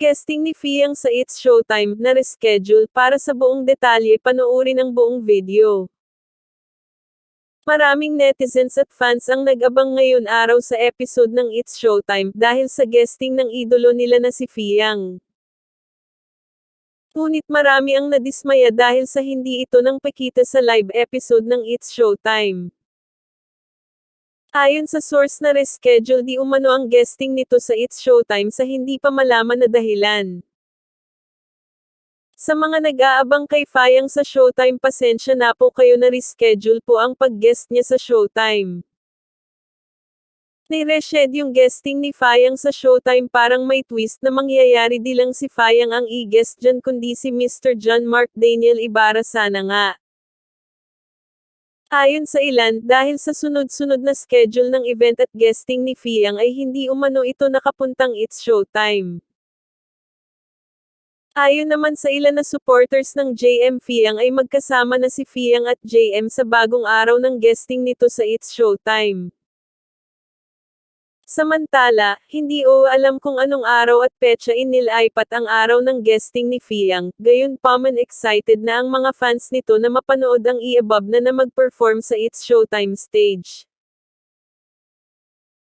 Guesting ni Fiang sa It's Showtime, na reschedule. Para sa buong detalye panoorin ang buong video. Maraming netizens at fans ang nag-abang ngayon araw sa episode ng It's Showtime, dahil sa guesting ng idolo nila na si Fiang. Ngunit marami ang nadismaya dahil sa hindi ito nang pakita sa live episode ng It's Showtime. Ayon sa source na reschedule di umano ang guesting nito sa It's Showtime sa hindi pa malaman na dahilan. Sa mga nag-aabang kay Fiang sa Showtime, pasensya na po kayo, na reschedule po ang pag-guest niya sa Showtime. Nireshed yung guesting ni Fiang sa Showtime, parang may twist na mangyayari, di lang si Fiang ang i-guest dyan kundi si Mr. John Mark Daniel Ibarra sana nga. Ayon sa ilan, dahil sa sunod-sunod na schedule ng event at guesting ni Fiang ay hindi umano ito nakapuntang It's Showtime. Ayon naman sa ilan na supporters ng JM Fiang ay magkasama na si Fiang at JM sa bagong araw ng guesting nito sa It's Showtime. Samantala, hindi alam kung anong araw at petsa inilaipat ang araw ng guesting ni Fiang, gayunpaman excited na ang mga fans nito na mapanood ang i-above na mag-perform sa It's Showtime stage.